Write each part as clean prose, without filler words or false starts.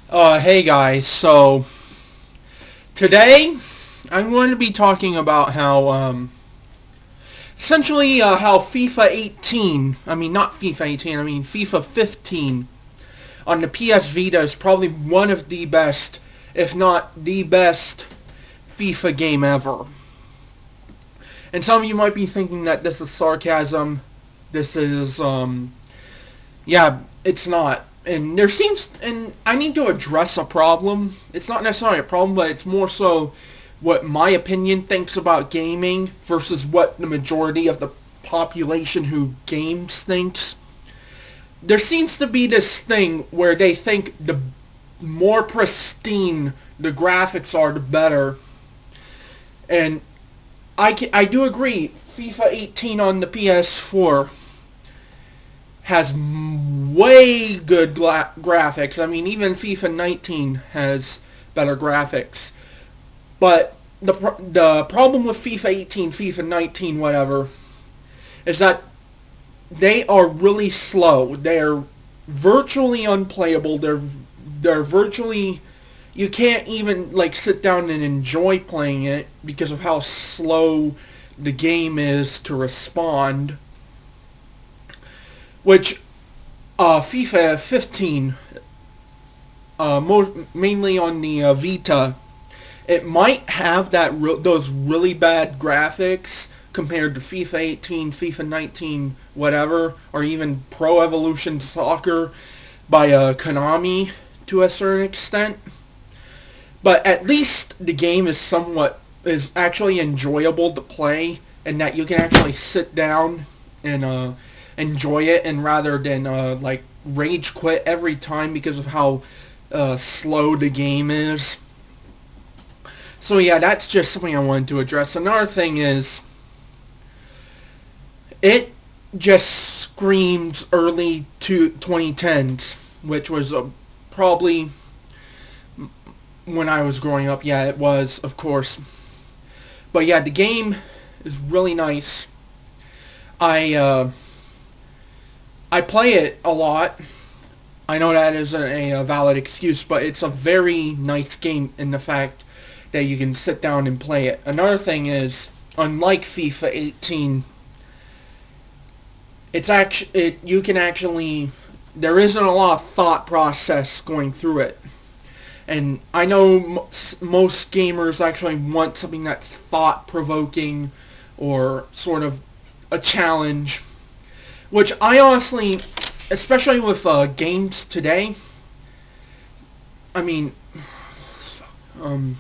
Hey guys, so today I'm going to be talking about how FIFA 18, not FIFA 18, FIFA 15 on the PS Vita is probably one of the best, if not the best, FIFA game ever. And some of you might be thinking that this is sarcasm. This is, yeah, it's not. And I need to address a problem. It's not necessarily a problem, but it's more so what my opinion thinks about gaming versus what the majority of the population who games thinks. There seems to be this thing where they think the more pristine the graphics are, the better. And I do agree, FIFA 18 on the PS4 has way good graphics. I mean, even FIFA 19 has better graphics. But the problem with FIFA 18, FIFA 19, whatever, is that they are really slow. They're virtually unplayable. They're virtually, you can't even like sit down and enjoy playing it because of how slow the game is to respond. Which FIFA 15, mainly on the Vita, it might have those really bad graphics compared to FIFA 18, FIFA 19, whatever, or even Pro Evolution Soccer by Konami to a certain extent. But at least the game is actually enjoyable to play, and that you can actually sit down and enjoy it, and rather than like rage quit every time because of how slow the game is. So yeah, that's just something I wanted to address. Another thing is, it just screams early 2010s, which was probably when I was growing up. Yeah, it was, of course. But yeah, the game is really nice. I I play it a lot. I know that isn't a valid excuse, but it's a very nice game in the fact that you can sit down and play it. Another thing is, unlike FIFA 18, you can actually, there isn't a lot of thought process going through it. And I know most gamers actually want something that's thought provoking or sort of a challenge, which I honestly, especially with games today, I mean, um,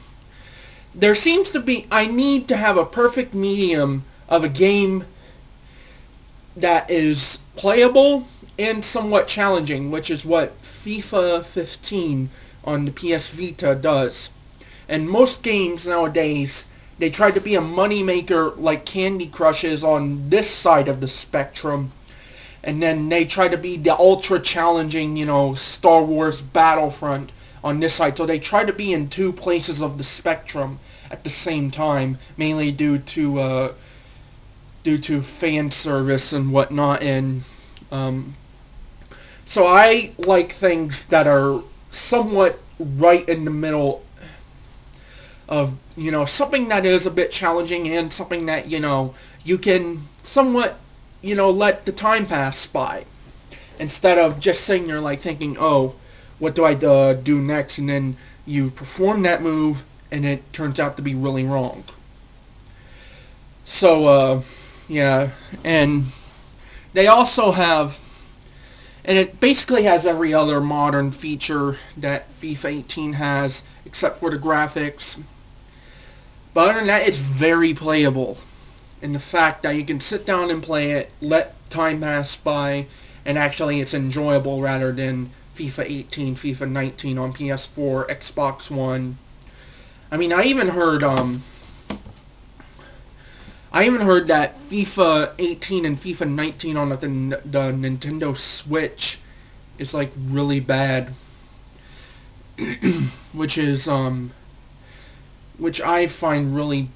there seems to be, I need to have a perfect medium of a game that is playable and somewhat challenging, which is what FIFA 15 on the PS Vita does. And most games nowadays, they try to be a moneymaker like Candy Crush is on this side of the spectrum. And then they try to be the ultra challenging, Star Wars Battlefront on this side. So they try to be in two places of the spectrum at the same time, mainly due to fan service and whatnot. And so I like things that are somewhat right in the middle of, something that is a bit challenging and something that, you can somewhat, let the time pass by. Instead of just sitting there like thinking, oh, what do I do next? And then you perform that move and it turns out to be really wrong. So, yeah, and they also have, and it basically has every other modern feature that FIFA 18 has, except for the graphics. But other than that, it's very playable. And the fact that you can sit down and play it, let time pass by, and actually it's enjoyable rather than FIFA 18, FIFA 19 on PS4, Xbox One. I mean, I even heard that FIFA 18 and FIFA 19 on the Nintendo Switch is like really bad, which is which I find really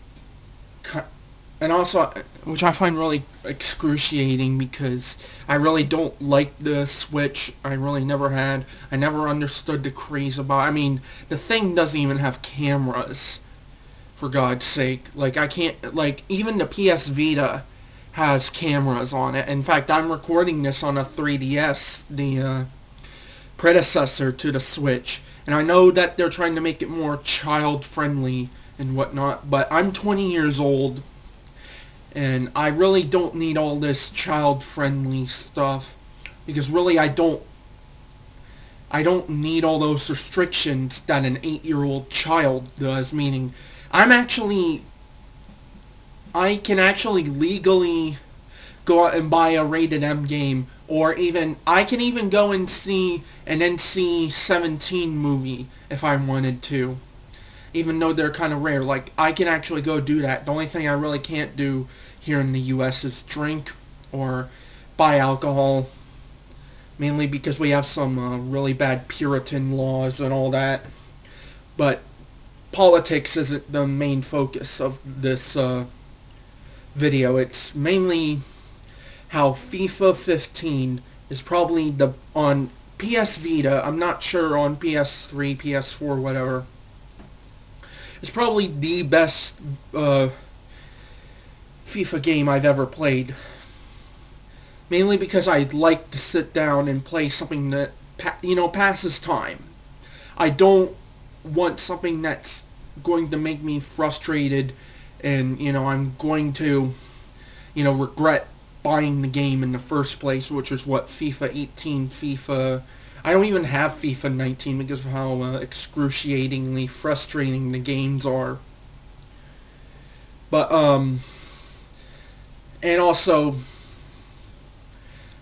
and also, which I find really excruciating because I really don't like the Switch. I really never had. I never understood the craze about. I mean, the thing doesn't even have cameras, for God's sake. Like, I can't. Like, even the PS Vita has cameras on it. In fact, I'm recording this on a 3DS, the predecessor to the Switch, and I know that they're trying to make it more child friendly and whatnot. But I'm 20 years old. And I really don't need all this child-friendly stuff because really I don't need all those restrictions that an 8-year-old child does, meaning I can actually legally go out and buy a rated M game, or even I can even go and see an NC-17 movie if I wanted to, even though they're kind of rare. Like, I can actually go do that. The only thing I really can't do here in the U.S. is drink or buy alcohol, mainly because we have some really bad Puritan laws and all that. But politics isn't the main focus of this video. It's mainly how FIFA 15 is probably on PS Vita. I'm not sure on PS3, PS4, whatever. It's probably the best FIFA game I've ever played. Mainly because I like to sit down and play something that, passes time. I don't want something that's going to make me frustrated and, I'm going to, regret buying the game in the first place, which is what FIFA 18, I don't even have FIFA 19 because of how excruciatingly frustrating the games are. But, and also,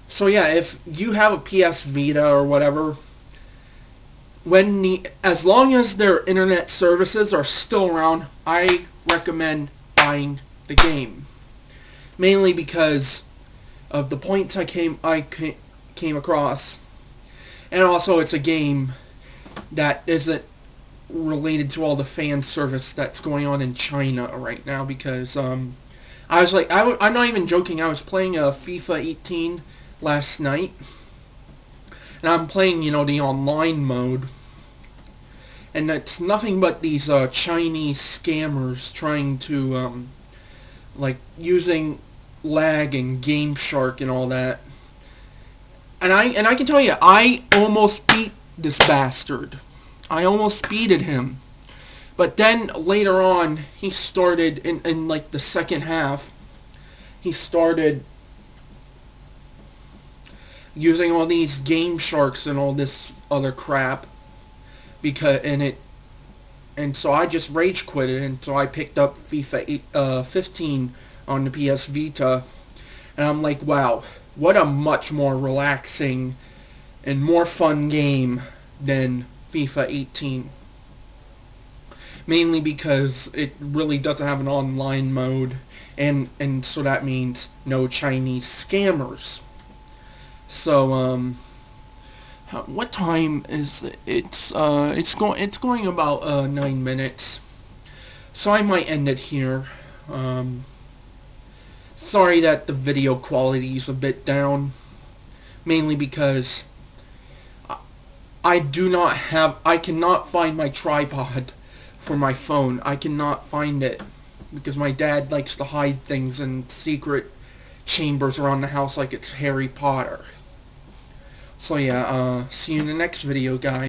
so yeah, if you have a PS Vita or whatever, as long as their internet services are still around, I recommend buying the game. Mainly because of the points I came across, and also it's a game that isn't related to all the fan service that's going on in China right now. Because I was like, I'm not even joking. I was playing FIFA 18 last night, and I'm playing, the online mode, and it's nothing but these Chinese scammers trying to like using lag and Game Shark and all that. And I can tell you, I almost beat this bastard. I almost beated him. But then later on, he started in like the second half. He started using all these Game Sharks and all this other crap, and so I just rage quit it, and so I picked up FIFA 15 on the PS Vita, and I'm like, wow, what a much more relaxing and more fun game than FIFA 18. Mainly because it really doesn't have an online mode, and so that means no Chinese scammers. So what time is it? It's going about 9 minutes. So I might end it here. Sorry that the video quality is a bit down, mainly because I cannot find my tripod for my phone. I cannot find it because my dad likes to hide things in secret chambers around the house like it's Harry Potter. So yeah, see you in the next video, guys.